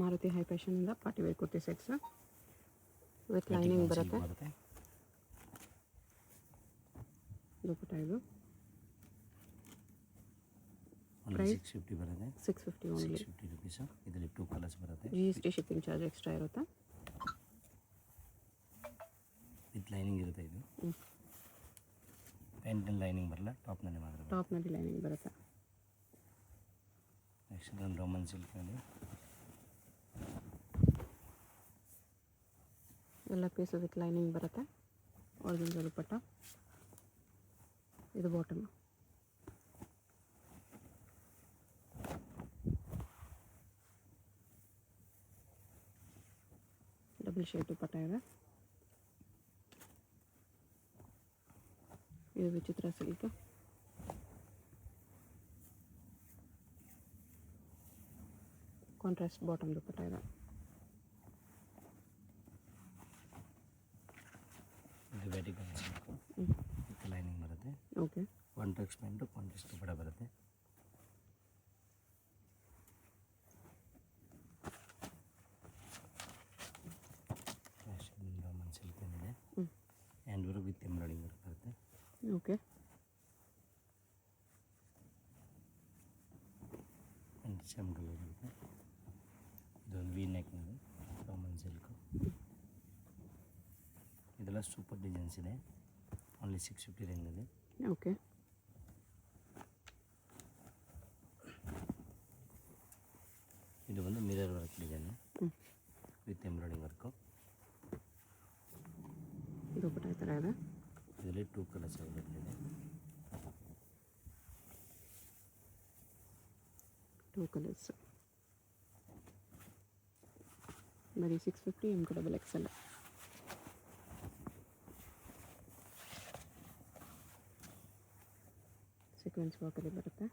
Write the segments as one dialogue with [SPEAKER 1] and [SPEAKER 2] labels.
[SPEAKER 1] Maruti high ಫ್ಯಾಷನಿಂದ party wear kurti sets with lining ಬರುತ್ತೆ. ದುಪ್ಪಟ್ಟ ಇದು ಪ್ರೈಸ್
[SPEAKER 2] 650 ಬರುತ್ತೆ.
[SPEAKER 1] 650 ಓನ್ಲಿ.
[SPEAKER 2] 650 rupees. ಇದರಲ್ಲಿ 2 ಕಲರ್ಸ್ ಬರುತ್ತೆ.
[SPEAKER 1] GST ಶಿಪ್ಪಿಂಗ್ ಚಾರ್ಜ್ ಎಕ್ಸ್ಟ್ರಾ ಇರುತ್ತೆ.
[SPEAKER 2] ವಿತ್ ಲೈನಿಂಗ್ ಇರುತ್ತೆ. ಇದು ಪ್ಯಾಂಟಲ್ಲಿ ಲೈನಿಂಗ್ ಬರಲ್ಲ, ಟಾಪ್ನಲ್ಲಿ ಮಾತ್ರ.
[SPEAKER 1] ಟಾಪ್ನಲ್ಲಿ ಲೈನಿಂಗ್ ಬರುತ್ತೆ.
[SPEAKER 2] ನೆಕ್ಸ್ಟ್ ಇದೊಂದು ರೋಮನ್ ಸಿಲ್ಕ್ನಲ್ಲಿ
[SPEAKER 1] ಎಲ್ಲ ಪೀಸು ವಿತ್ ಲೈನಿಂಗ್ ಬರುತ್ತೆ. ಆರ್ಗನ್ಜಾ ದುಪ್ಪಟ್ಟ. ಇದು ಬಾಟಮ್. ಡಬಲ್ ಶೇಡ್ ದುಪ್ಪಟ್ಟ ಇದೆ. ಇದು ವಿಚಿತ್ರ ಸಿಲ್ಕ್. ಕಾಂಟ್ರಾಸ್ಟ್ ಬಾಟಮ್ ದುಪ್ಪಟ್ಟ ಇದೆ.
[SPEAKER 2] ಇದು ವೆಟಿಕಲ್ ಸಿಲ್ಕ್ ವಿತ್ ಲೈನಿಂಗ್ ಬರುತ್ತೆ.
[SPEAKER 1] Okay.
[SPEAKER 2] Contrast pant, contrast dupatta ಬರುತ್ತೆ. ರೋಮನ್ ಸಿಲ್ಕ್ ಏನಿದೆ hand work with embroidery work ಬರುತ್ತೆ.
[SPEAKER 1] ಓಕೆ.
[SPEAKER 2] ಆ್ಯಂಡ್ ಸೇಮ್ ಕಲರ್ ಬರುತ್ತೆ. ಇದೊಂದು ವಿ ನೆಕ್ನಲ್ಲಿ ರೋಮನ್ ಸಿಲ್ಕು. ಇದೆಲ್ಲ ಸೂಪರ್ ಡಿಸೈನ್ಸ್ ಇದೆ. ಓನ್ಲಿ 650 ರೇಂಜಲ್ಲಿ.
[SPEAKER 1] ಓಕೆ.
[SPEAKER 2] ಇದು ಒಂದು mirror work design with embroidery work.
[SPEAKER 1] Dupatta ಈ ಥರ ಇದೆ.
[SPEAKER 2] ಇದರಲ್ಲಿ 2 ಕಲರ್ಸ್ ಅವೈಲೇಬಲ್ ಇದೆ.
[SPEAKER 1] 2 ಕಲರ್ಸ್. ಬರೀ 650 MXL. ಸೀಕ್ವೆನ್ಸ್ ವರ್ಕಲ್ಲಿ ಬರುತ್ತೆ.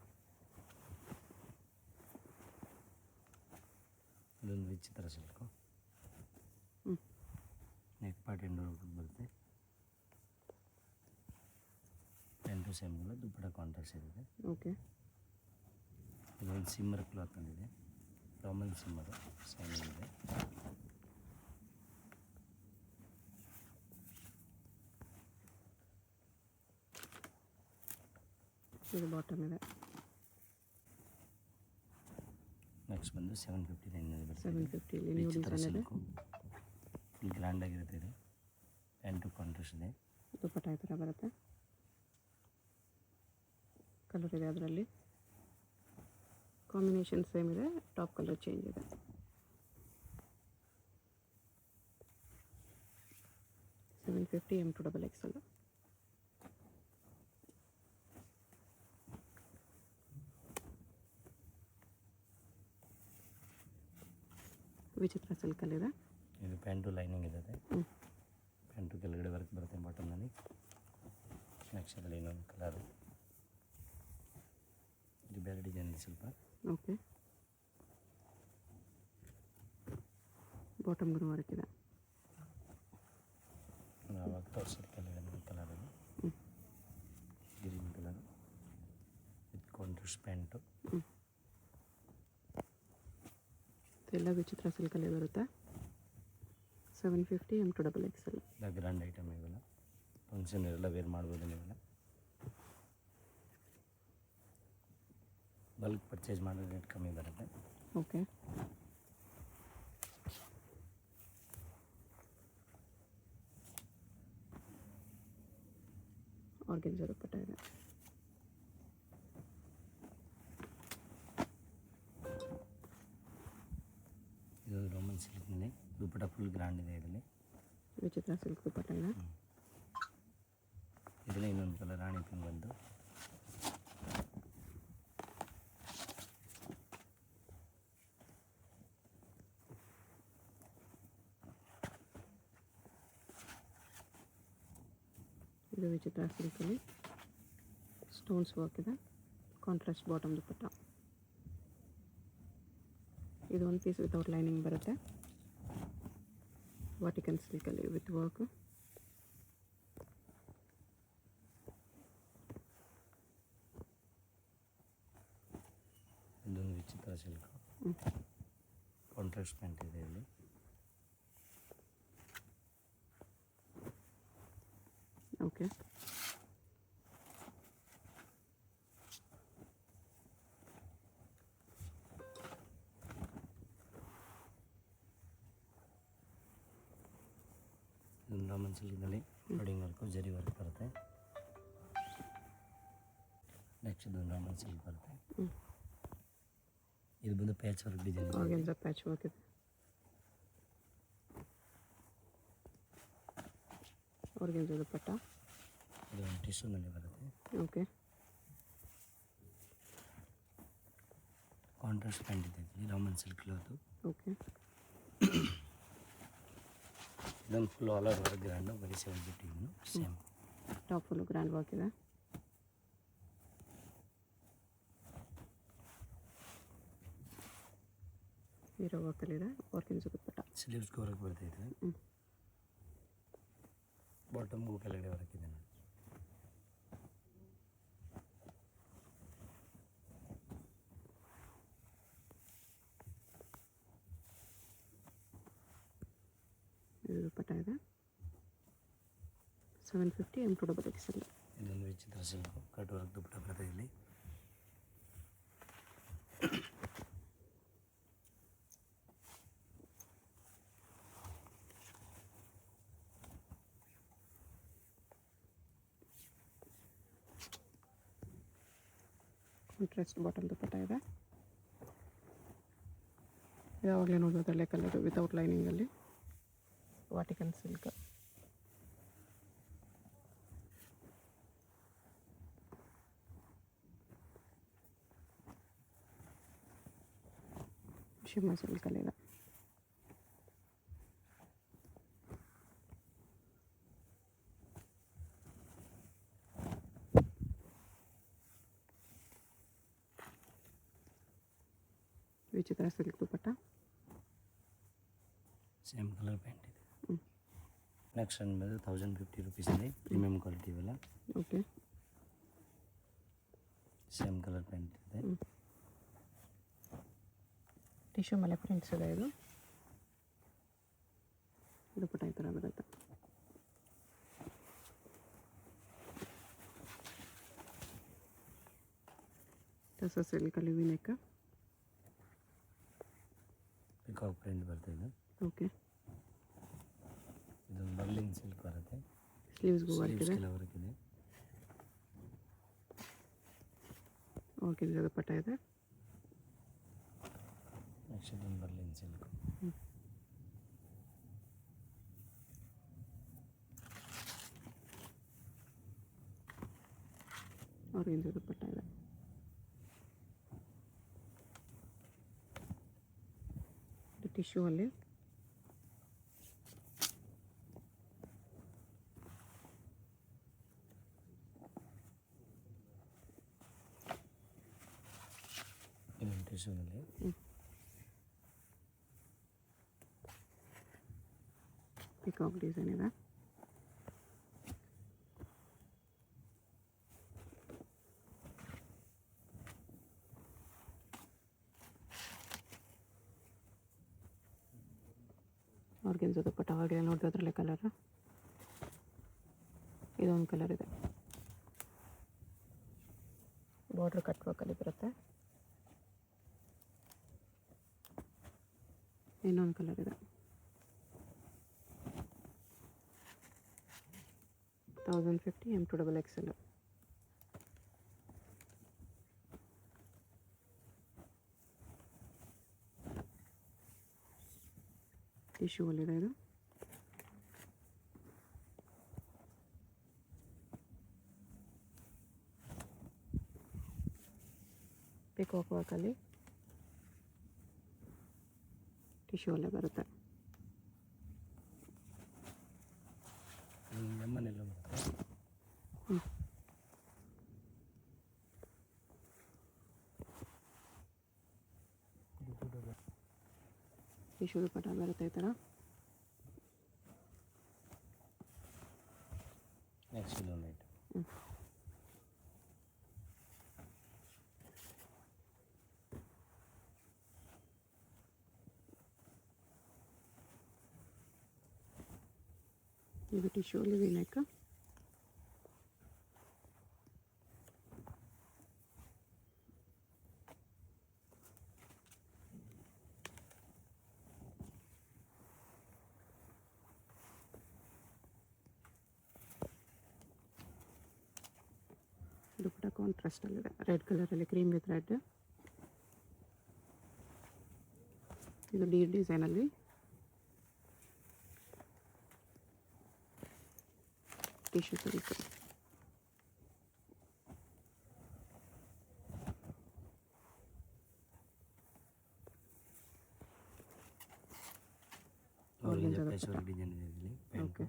[SPEAKER 2] ಇದೊಂದು ವಿಚಿತ್ರ ಸಿಲ್ಕು. ನೆಕ್ ಪಾರ್ಟ್ ಎಂಡ್ ಬರುತ್ತೆ. ಪ್ಯಾಂಟು ಸೇಮ್ ಇಲ್ಲ, ದುಪ್ಪಟ್ಟ ಕಾಂಟ್ರಾಸ್ಟ್ ಇರುತ್ತೆ.
[SPEAKER 1] ಓಕೆ.
[SPEAKER 2] ಇದೊಂದು ಸಿಮ್ಮರ್ ಕ್ಲಾತ್ನಲ್ಲಿದೆ. ರೋಮನ್ ಸಿಮ್ಮರ್ ಸೈನಿಂಗ್ ಇದೆ.
[SPEAKER 1] ಇದು ಬಾಟಮ್ ಇದೆ.
[SPEAKER 2] ನೆಕ್ಸ್ಟ್ ಬಂದು 750 ರೇಂಜಲ್ಲಿ ಬರುತ್ತೆ.
[SPEAKER 1] 750 ಇಲ್ಲಿ ನ್ಯೂ
[SPEAKER 2] ವಿಚಿತ್ರ
[SPEAKER 1] ಡಿಸೈನ್ ಇದೆ.
[SPEAKER 2] ಸಿಲ್ಕು. ಫುಲ್ ಗ್ರ್ಯಾಂಡಾಗಿರುತ್ತೆ. ಇದು ಪ್ಯಾಂಟು ಕಾಂಟ್ರಾಸ್ಟ್ ಇದೆ.
[SPEAKER 1] ದುಪ್ಪಟ್ಟ ಈ ಥರ ಬರುತ್ತೆ. ಕಲರ್ ಇದೆ ಅದರಲ್ಲಿ. ಕಾಂಬಿನೇಷನ್ ಸೇಮ್ ಇದೆ, ಟಾಪ್ ಕಲರ್ ಚೇಂಜ್ ಇದೆ. $750 M2XXL. ವಿಚಿತ್ರ ಸಿಲ್ಕಲ್ಲಿದೆ.
[SPEAKER 2] ಇದು ಪ್ಯಾಂಟು ಲೈನಿಂಗ್ ಇರುತ್ತೆ. ಪ್ಯಾಂಟು ಕೆಳಗಡೆ ವರ್ಕ್ ಬರುತ್ತೆ ಬಾಟಮ್ನಲ್ಲಿ. ನೆಕ್ಸ್ಟ್ ಅದರಲ್ಲಿ ಇನ್ನೊಂದು ಕಲರು. ಇದು ಬೇರೆ ಡಿಸೈನ್ ಇದೆ ಸ್ವಲ್ಪ.
[SPEAKER 1] ಓಕೆ. ಬಾಟಮ್ಗೂ ವರ್ಕ್ ಇದೆ.
[SPEAKER 2] ಆವಾಗ ತೋರಿಸಿದ ಕಲರ್ ಅದು green colour with contrast pant.
[SPEAKER 1] ಎಲ್ಲ ವಿಚಿತ್ರ ಸಿಲ್ಕಲ್ಲಿ ಬರುತ್ತೆ. 750 M2XXL.
[SPEAKER 2] ಎಲ್ಲ ಗ್ರ್ಯಾಂಡ್ ಐಟಮ್ ಇವೆಲ್ಲ. ಫಂಕ್ಷನ್ ಎಲ್ಲ ವೇರ್ ಮಾಡ್ಬೋದು ನೀವೆಲ್ಲ. ಬಲ್ಕ್ ಪರ್ಚೇಸ್ ಮಾಡಿದ್ರೆ ರೇಟ್ ಕಮ್ಮಿ ಬರುತ್ತೆ.
[SPEAKER 1] ಓಕೆ. ಆರ್ಗನ್ಜಾ ದುಪ್ಪಟ್ಟ ಇದೆ.
[SPEAKER 2] ಇದು ರೋಮನ್ ಸಿಲ್ಕ್ನಲ್ಲಿ ದುಪ್ಪಟ್ಟ ಫುಲ್ ಗ್ರ್ಯಾಂಡ್ ಇದೆ. ಇದರಲ್ಲಿ
[SPEAKER 1] ವಿಚಿತ್ರ ಸಿಲ್ಕ್ ದುಪ್ಪಟ್ಟ ಇದೆ.
[SPEAKER 2] ಇದರಲ್ಲಿ ಇನ್ನೊಂದು ಕಲರ್ ರಾಣಿ ಪಿಂಕ್ ಬಂದು
[SPEAKER 1] ಇದು ವಿಚಿತ್ರ ಸಿಲ್ಕಲ್ಲಿ ಸ್ಟೋನ್ಸ್ ವರ್ಕ್ ಇದೆ. Contrast bottom dupatta. ಇದು ಒಂದು ಪೀಸ್ ವಿತೌಟ್ ಲೈನಿಂಗ್ ಬರುತ್ತೆ. ವರ್ಟಿಕಲ್ ಸಿಲ್ಕಲ್ಲಿ ವಿತ್ ವರ್ಕ್.
[SPEAKER 2] ಇದೊಂದು ವಿಚಿತ್ರ ಸಿಲ್ಕ್. ಕಾಂಟ್ರಾಸ್ಟ್ ಪ್ಯಾಂಟ್ ಇದೆ ಇಲ್ಲಿ.
[SPEAKER 1] ಓಕೆ.
[SPEAKER 2] ಇದೊಂದು ರಾಮನ್ ಸಿಲ್ಕ್ನಲ್ಲಿ ಬಡಿಂಗ್ ವರ್ಕು ಜರಿ ವರ್ಕ್ ಬರುತ್ತೆ. ನೆಕ್ಸ್ಟ್ ಇದೊಂದು ರಾಮನ್ ಸಿಲ್ಕ್ ಬರುತ್ತೆ. ಇದು ಬಂದು patch work design.
[SPEAKER 1] Organza patch work ಇದೆ. ಆರ್ಗೆನ್ಸಾ ದುಪ್ಪಟ್ಟ.
[SPEAKER 2] ಇದು ಒಂದು ಟಿಶ್ಯೂನಲ್ಲಿ ಬರುತ್ತೆ.
[SPEAKER 1] ಓಕೆ.
[SPEAKER 2] ಕಾಂಟ್ರಾಸ್ಟ್ ಪ್ಯಾಂಟ್ ಇದೆ ಇಲ್ಲಿ ರಾಮನ್ ಸಿಲ್ಕ್ ಕ್ಲಾತು.
[SPEAKER 1] ಓಕೆ.
[SPEAKER 2] ಇದೊಂದು full all over work grand, ಬರೀ 750 ಇದನ್ನು same.
[SPEAKER 1] Top full grand work ಇದೆ. ಹೀರೋ ವರ್ಕಲ್ಲಿದೆ. ಆರ್ಗೆನ್ಸಾ ದುಪ್ಪಟ್ಟ.
[SPEAKER 2] ಸ್ಲೀವ್ಸ್ಗೆ ವರ್ಕ್ ಬರ್ತೈತೆ. ಬಾಟಮ್ಗೂ ಕೆಳಗಡೆ ವರ್ಕ್ ಇದೆ ನೋಡಿ.
[SPEAKER 1] ಇದು ದುಪ್ಪಟ್ಟ ಇದೆ. 750 M2XX.
[SPEAKER 2] ಇದೊಂದು ವಿಚಿತ್ರ ಸಿಲ್ಕು ಕಟ್ ವರ್ಕ್ ದುಪ್ಪಟ್ಟ ಬರ್ತದೆ ಇಲ್ಲಿ.
[SPEAKER 1] ಕಾಂಟ್ರಾಸ್ಟ್ ಬಾಟಮ್ ದುಪ್ಪಟ್ಟ ಇದೆ. ಯಾವಾಗಲೇ ನೋಡೋದಲ್ಲೇ ಕಲರ್ ವಿತೌಟ್ ಲೈನಿಂಗಲ್ಲಿ ವಾಟಿಕನ್ ಸಿಲ್ಕ್. ಶಿಮ್ಮ ಸಿಲ್ಕಲ್ಲಿದೆ. ವಿಚಿತ್ರ ಸಿಲ್ಕ್ ದುಪ್ಪಟ್ಟ.
[SPEAKER 2] ಸೇಮ್ ಕಲರ್ ಪ್ಯಾಂಟ್ ಇದೆ. ನೆಕ್ಸ್ಟ್ ಬಂದು 1050 ರುಪೀಸಲ್ಲಿ ಪ್ರೀಮಿಯಮ್ ಕ್ವಾಲಿಟಿ ಇವೆಲ್ಲ.
[SPEAKER 1] ಓಕೆ.
[SPEAKER 2] ಸೇಮ್ ಕಲರ್ ಪ್ಯಾಂಟ್ ಇದೆ.
[SPEAKER 1] ಟಿಶ್ಯೂ ಮೇಲೆ ಪ್ರಿಂಟ್ಸ್ ಇದೆ. ಇದು ದುಪ್ಪಟ್ಟ ಈ ಥರ ಬರುತ್ತೆ. ಟಸ ಸಿಲ್ಕಲ್ಲಿ ವಿನೆಕ್.
[SPEAKER 2] ಪಿಕಾಕ್ ಪ್ರಿಂಟ್ ಬರ್ತದೆ.
[SPEAKER 1] ಓಕೆ.
[SPEAKER 2] ಇದು ಬರ್ಲಿನ್ ಸಿಲ್ಕ್ ಬರುತ್ತೆ.
[SPEAKER 1] ಸ್ಲೀವ್ಸ್ಗೂ ವರ್ಕ್ ಇದೆ.
[SPEAKER 2] ವರ್ಕ್ ಇದೆ.
[SPEAKER 1] ಆರ್ಗೆನ್ಸಾ ದುಪ್ಪಟ್ಟ ಇದೆ.
[SPEAKER 2] ನೆಕ್ಸ್ಟ್ ಇದೊಂದು ಬರ್ಲಿನ್ ಸಿಲ್ಕ್.
[SPEAKER 1] ಆರ್ಗೆನ್ಸಾ ದುಪ್ಪಟ್ಟ ಇದೆ. ಟಿಶ್ಯೂ ಅಲ್ಲಿ
[SPEAKER 2] ಇದೊಂದು ಟಿಶ್ಯೂನಲ್ಲಿ
[SPEAKER 1] ಪಿಕಾಕ್ ಡಿಸೈನ್ ಇದೆ. ಆರ್ಗೆನ್ಸಾ ದುಪ್ಪಟ್ಟ ಆವಾಗಲೇ ನೋಡಿದ್ರೆ ಅದರಲ್ಲೇ ಕಲರ್. ಇದೊಂದು ಕಲರ್ ಇದೆ. ಬಾರ್ಡ್ರ್ ಕಟ್ ವರ್ಕಲ್ಲಿ ಬರುತ್ತೆ. ಇನ್ನೊಂದು ಕಲರ್ ಇದೆ. 1050 M2XX. ಟಿಶ್ಯೂ ಅಲ್ಲಿದೆ ಇದು. ಪಿಕಾಕ್ ವರ್ಕಲ್ಲಿ ಟಿಶ್ಯೂ ಅಲ್ಲೇ ಬರುತ್ತೆ.
[SPEAKER 2] ಲೆಮನ್ ಎಲ್ಲ ಬರುತ್ತೆ.
[SPEAKER 1] ಟಿಶ್ಯೂ ದುಪ್ಪಟ್ಟ ಬರುತ್ತೆ ಈ ಥರ.
[SPEAKER 2] ನೆಕ್ಸ್ಟ್ ಇದೊಂದು ಐಟಮ್.
[SPEAKER 1] ಇದು ಟಿಶ್ಯೂಲಿ ವಿನೆಕ್. ದುಪ್ಪಟ್ಟ ಕಾಂಟ್ರಾಸ್ಟಲ್ಲಿದೆ, ರೆಡ್ ಕಲರಲ್ಲಿ, ಕ್ರೀಮ್ ವಿತ್ ರೆಡ್. ಇದು ಡಿ ಡಿಸೈನಲ್ಲಿ ಟಿಶ್ಯೂ ಸಿಲ್ಕ್.
[SPEAKER 2] ಡಿಸೈನ್ ಇದೆ ಇದರಲ್ಲಿ.
[SPEAKER 1] ಓಕೆ,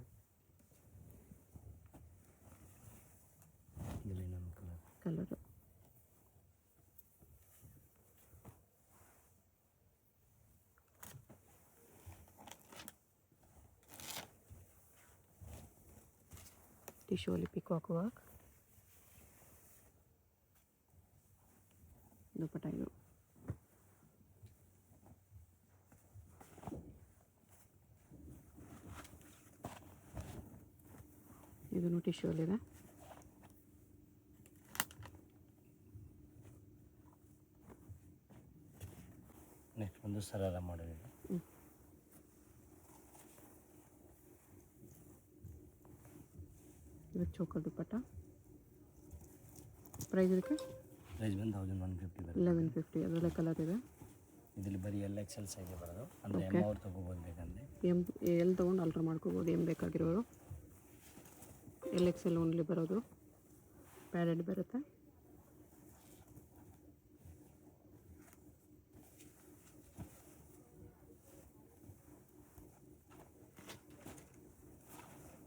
[SPEAKER 2] ಇದರಲ್ಲಿ ಇನ್ನೊಂದು
[SPEAKER 1] ಕಲರು. ಟಿಶ್ಯೂ ಅಲ್ಲಿ ಪಿಕಾಕ್ ವರ್ಕ್. ದುಪ್ಪಟ್ಟ ಇದು. ಇದನ್ನು ಟಿಶ್ಯೂ ಅಲ್ಲಿದೆ.
[SPEAKER 2] ನೆಕ್ಸ್ಟ್ ಒಂದು ಸರಾರ ಮಾಡಲ್ ಇದೆ.
[SPEAKER 1] ಇದು ಚೋಕರ್ ದುಪ್ಪಟ್ಟ. ಪ್ರೈಸ್ ಇದಕ್ಕೆ
[SPEAKER 2] ಪ್ರೈಸ್ ಬಂದು 1150 ಬರುತ್ತೆ.
[SPEAKER 1] 1150. ಅದರಲ್ಲೇ ಕಲರ್ ಇದೆ.
[SPEAKER 2] ಇದರಲ್ಲಿ ಬರೀ XL ಸೈಜ್ ಬರೋದು, ಅಂದರೆ
[SPEAKER 1] Okay.
[SPEAKER 2] ಅವ್ರು ತೊಗೋಬೋದು ಬೇಕಂದರೆ.
[SPEAKER 1] ಎಲ್ಲಿ ತೊಗೊಂಡು ಆಲ್ಟ್ರ್ ಮಾಡ್ಕೋಬೋದು, ಏನು ಬೇಕಾಗಿರೋರು. XL ಓನ್ಲಿ ಬರೋದು, ಪ್ಯಾಡೆಡ್ ಬರುತ್ತೆ.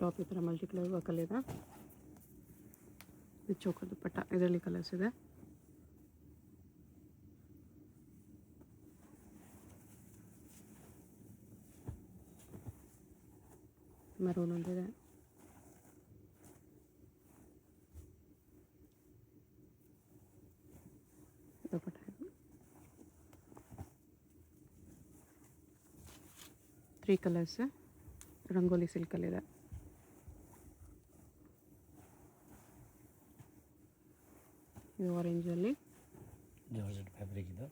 [SPEAKER 1] ಟಾಪ್ ಈ ಥರ ಮಲ್ಟಿ ಕಲರ್ ವರ್ಕಲ್ಲಿದೆ. ಇದು ಚೋಕರ್ ದುಪ್ಪಟ್ಟ, ಇದರಲ್ಲಿ ಕಲರ್ಸ್ ಇದೆ. ಮೆರೂನ್ ಒಂದಿದೆ. ದುಪ್ಪಟ್ಟ ಇದು 3 ಕಲರ್ಸ್ ರಂಗೋಲಿ ಸಿಲ್ಕಲ್ಲಿದೆ. ಇದು ಆರೆಂಜಲ್ಲಿ.
[SPEAKER 2] ಜಾರ್ಜೆಟ್ ಫ್ಯಾಬ್ರಿಕ್ ಇದು.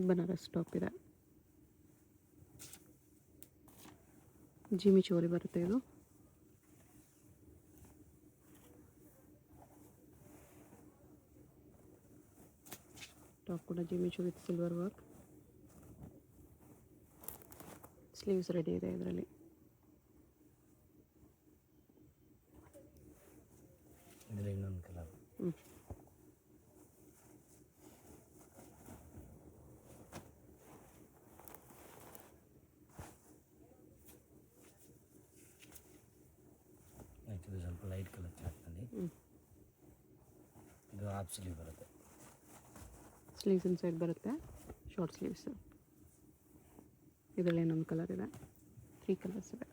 [SPEAKER 1] ಬನಾರಸ್ ಟಾಪ್ ಇದೆ. ಜಿಮಿ ಚೋಲಿ ಬರುತ್ತೆ ಇದು. ಟಾಪ್ ಕೂಡ ಜಿಮಿ ಚೋ with silver work. Sleeves ready ಇದೆ ಇದರಲ್ಲಿ.
[SPEAKER 2] ಇದರಲ್ಲಿ ಇನ್ನೊಂದು ಕಲರ್. ಇದು ಸ್ವಲ್ಪ ಲೈಟ್ ಕಲರ್ ಚಾರ್ಟ್ನಲ್ಲಿ. ಇದು ಹಾಫ್ ಸ್ಲೀವ್ ಬರುತ್ತೆ.
[SPEAKER 1] ಸ್ಲೀವ್ಸ್ ಇನ್ಸೈಡ್ ಬರುತ್ತೆ, ಶಾರ್ಟ್ ಸ್ಲೀವ್ಸ್. ಇದರಲ್ಲಿ ಇನ್ನೊಂದು ಕಲರ್ ಇದೆ. 3 ಕಲರ್ಸ್ ಇದೆ.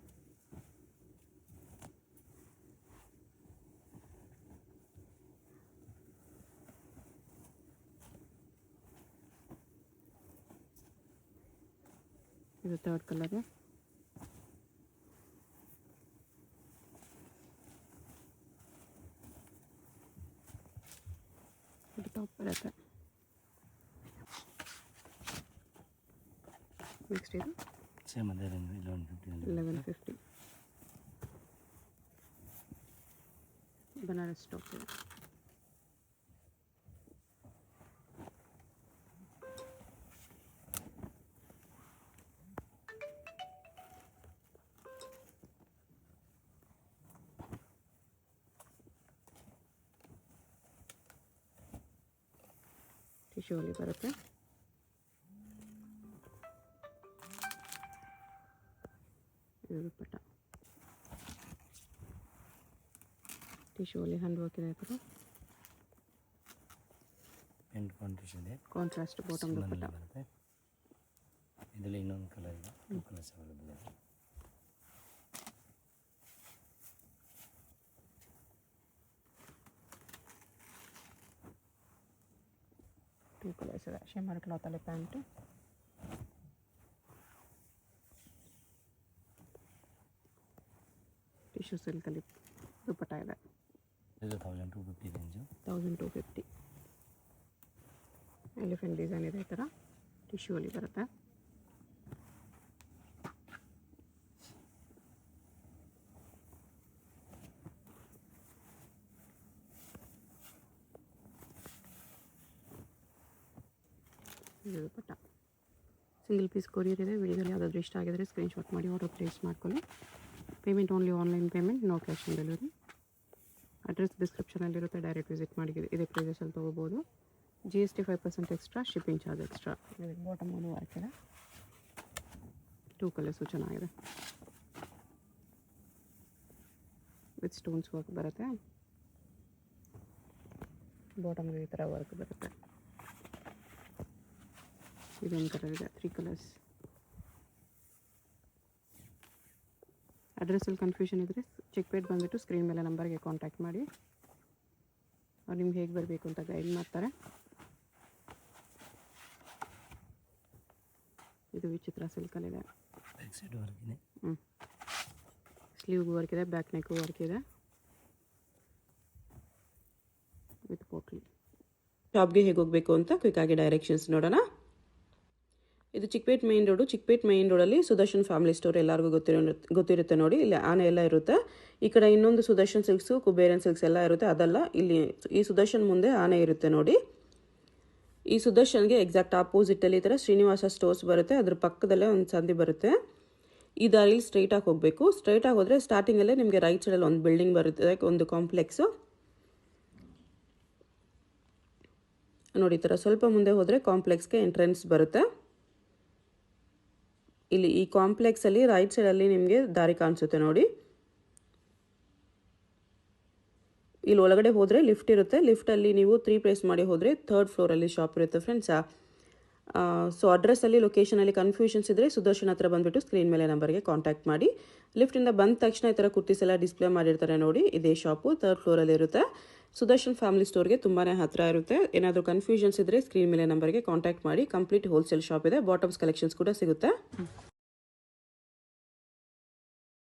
[SPEAKER 1] ಇದು 3rd ಕಲರ್. ಇದು ಟಾಪ್ ಬರುತ್ತೆ. ನೆಕ್ಸ್ಟ್ ಇದು
[SPEAKER 2] ಸೇಮ್ ಅದೇ ರೇಂಜ್ 1150.
[SPEAKER 1] 1150. ಬನಾರಸ್ ಟಾಪ್ ಇದೆ. ಟಿಶ್ಯೂ ಅಲ್ಲಿ ಬರುತ್ತೆ. ಇದು ದುಪ್ಪಟ್ಟ. ಟಿಶ್ಯೂ ಅಲ್ಲಿ ಹ್ಯಾಂಡ್ ವರ್ಕ್ ಇದೆ. ಥರ
[SPEAKER 2] ಪ್ಯಾಂಟ್ ಕಾಂಟ್ರಾಸ್ಟ್ ಇದೆ.
[SPEAKER 1] Contrast bottom dupatta.
[SPEAKER 2] ಬರುತ್ತೆ. ಇದರಲ್ಲಿ ಇನ್ನೊಂದು ಕಲರ್ ಇದೆ. 2 ಕಲರ್ಸ್ ಅವೈಲೇಬಲ್ ಇದೆ.
[SPEAKER 1] ಟೂ ಕಲರ್ಸ್ ಇದೆ. ಶಿಮ್ಮರ್ ಕ್ಲಾತಲ್ಲಿ ಪ್ಯಾಂಟು. ಟಿಶ್ಯೂ ಸಿಲ್ಕಲ್ಲಿ ದುಪ್ಪಟ್ಟ ಇದೆ.
[SPEAKER 2] ಇದು 1250 ರೇಂಜು.
[SPEAKER 1] 1250. ಎಲಿಫೆಂಟ್ ಡಿಸೈನ್ ಇದೆ, ಈ ಥರ ಟಿಶ್ಯೂ ಅಲ್ಲಿ ಬರುತ್ತೆ. ಇದು ದುಪ್ಪಟ್ಟ. ಸಿಂಗಲ್ ಪೀಸ್ ಕೊರಿಯರ್ ಇದೆ. ವಿಡಿಯೋದಲ್ಲಿ ಯಾವುದಾದ್ರೂ ಇಷ್ಟ ಆಗಿದ್ರೆ ಸ್ಕ್ರೀನ್ಶಾಟ್ ಮಾಡಿ ಆರ್ಡರ್ ಪ್ಲೇಸ್ ಮಾಡ್ಕೊಳ್ಳಿ. Payment only online payment, no cash on delivery. Address ಡಿಸ್ಕ್ರಿಪ್ಷನಲ್ಲಿರುತ್ತೆ, ಡೈರೆಕ್ಟ್ ವಿಸಿಟ್ ಮಾಡಿ ಇದೇ ಪ್ರೈಸಸಲ್ಲಿ ತೊಗೋಬೋದು. GST 5% extra, shipping charge extra. Bottom ಒಂದು ವರ್ಕ್ ಇದೆ, 2 ಕಲರ್ಸು ಚೆನ್ನಾಗಿದೆ. ವಿತ್ ಸ್ಟೋನ್ಸ್ ವರ್ಕ್ ಬರುತ್ತೆ. ಬಾಟಮ್ಗೆ ಈ ಥರ ವರ್ಕ್ ಬರುತ್ತೆ. ಇದೊಂದು ಕಲರ್ ಇದೆ, 3 ಕಲರ್ಸ್. ಅಡ್ರೆಸ್ಸಲ್ಲಿ ಕನ್ಫ್ಯೂಷನ್ ಇದ್ದರೆ ಚಿಕ್ಕಪೇಟ್ ಬಂದುಬಿಟ್ಟು ಸ್ಕ್ರೀನ್ ಮೇಲೆ ನಂಬರ್ಗೆ ಕಾಂಟ್ಯಾಕ್ಟ್ ಮಾಡಿ, ಅವ್ರು ನಿಮ್ಗೆ ಹೇಗೆ ಬರಬೇಕು ಅಂತ ಗೈಡ್ ಮಾಡ್ತಾರೆ. ಇದು ವಿಚಿತ್ರ ಸಿಲ್ಕಲ್ಲಿದೆ.
[SPEAKER 2] ಬ್ಯಾಕ್ ಸೈಡ್ ವರ್ಕ್ ಇದೆ.
[SPEAKER 1] ಸ್ಲೀವ್ಗೂ ವರ್ಕ್ ಇದೆ, ಬ್ಯಾಕ್ ನೆಕ್ಗೂ ವರ್ಕ್ ಇದೆ ವಿತ್ ಪೋಟ್ಲಿ. ಶಾಪ್ಗೆ ಹೇಗೆ ಹೋಗಬೇಕು ಅಂತ ಕ್ವಿಕ್ಕಾಗಿ ಡೈರೆಕ್ಷನ್ಸ್ ನೋಡೋಣ. ಇದು Chickpet main road. Chickpet main ರೋಡಲ್ಲಿ ಸುದರ್ಶನ್ ಫ್ಯಾಮಿಲಿ ಸ್ಟೋರ್ ಎಲ್ಲರಿಗೂ ಗೊತ್ತಿರುತ್ತೆ ನೋಡಿ. ಇಲ್ಲಿ ಆನೆ ಎಲ್ಲ ಇರುತ್ತೆ. ಈ ಕಡೆ ಇನ್ನೊಂದು ಸುದರ್ಶನ್ ಸಿಲ್ಕ್ಸು, ಕುಬೇರನ್ ಸಿಲ್ಕ್ಸ್ ಎಲ್ಲ ಇರುತ್ತೆ. ಅದಲ್ಲ, ಇಲ್ಲಿ ಈ ಸುದರ್ಶನ್ ಮುಂದೆ ಆನೆ ಇರುತ್ತೆ ನೋಡಿ. ಈ ಸುದರ್ಶನ್ಗೆ ಎಕ್ಸಾಕ್ಟ್ ಆಪೋಸಿಟಲ್ಲಿ ಈ ಥರ ಶ್ರೀನಿವಾಸ ಸ್ಟೋರ್ಸ್ ಬರುತ್ತೆ. ಅದ್ರ ಪಕ್ಕದಲ್ಲೇ ಒಂದು ಸಂದಿ ಬರುತ್ತೆ. ಈ ದಾರಿಲಿ ಸ್ಟ್ರೈಟಾಗಿ ಹೋಗಬೇಕು. ಸ್ಟ್ರೈಟಾಗಿ ಹೋದರೆ ಸ್ಟಾರ್ಟಿಂಗಲ್ಲೇ ನಿಮಗೆ ರೈಟ್ ಸೈಡಲ್ಲಿ ಒಂದು ಬಿಲ್ಡಿಂಗ್ ಬರುತ್ತೆ, ಒಂದು ಕಾಂಪ್ಲೆಕ್ಸು ನೋಡಿ. ಈ ಥರ ಸ್ವಲ್ಪ ಮುಂದೆ ಹೋದರೆ ಕಾಂಪ್ಲೆಕ್ಸ್ಗೆ ಎಂಟ್ರೆನ್ಸ್ ಬರುತ್ತೆ. ಇಲ್ಲಿ ಈ ಕಾಂಪ್ಲೆಕ್ಸಲ್ಲಿ ರೈಟ್ ಸೈಡಲ್ಲಿ ನಿಮಗೆ ದಾರಿ ಕಾಣಿಸುತ್ತೆ ನೋಡಿ. ಇಲ್ಲಿ ಒಳಗಡೆ ಹೋದರೆ ಲಿಫ್ಟ್ ಇರುತ್ತೆ. ಲಿಫ್ಟಲ್ಲಿ ನೀವು 3 ಪ್ಲೇಸ್ ಮಾಡಿ ಹೋದರೆ 3rd ಫ್ಲೋರಲ್ಲಿ ಶಾಪ್ ಇರುತ್ತೆ ಫ್ರೆಂಡ್ಸಾ. ಸೊ ಅಡ್ರೆಸ್ಸಲ್ಲಿ ಲೊಕೇಶನಲ್ಲಿ ಕನ್ಫ್ಯೂಷನ್ಸ್ ಇದ್ದರೆ ಸುದರ್ಶನ್ ಹತ್ರ ಬಂದುಬಿಟ್ಟು ಸ್ಕ್ರೀನ್ ಮೇಲೆ ನಂಬರ್ಗೆ ಕಾಂಟ್ಯಾಕ್ಟ್ ಮಾಡಿ. ಲಿಫ್ಟಿಂದ ಬಂದ ತಕ್ಷಣ ಈ ಥರ ಕುರ್ತೀಸ್ ಎಲ್ಲ ಡಿಸ್ಪ್ಲೇ ಮಾಡಿರ್ತಾರೆ ನೋಡಿ. ಇದೇ ಶಾಪು 3rd ಫ್ಲೋರಲ್ಲಿ ಇರುತ್ತೆ. ಸುದರ್ಶನ್ ಫ್ಯಾಮಿಲಿ ಸ್ಟೋರ್ಗೆ ತುಂಬಾ ಹತ್ತಿರ ಇರುತ್ತೆ. ಏನಾದರೂ ಕನ್ಫ್ಯೂಷನ್ಸ್ ಇದ್ದರೆ ಸ್ಕ್ರೀನ್ ಮೇಲೆ ನಂಬರ್ಗೆ ಕಾಂಟ್ಯಾಕ್ಟ್ ಮಾಡಿ. ಕಂಪ್ಲೀಟ್ ಹೋಲ್ಸೇಲ್ ಶಾಪ್ ಇದೆ. ಬಾಟಮ್ಸ್ ಕಲೆಕ್ಷನ್ಸ್ ಕೂಡ ಸಿಗುತ್ತೆ.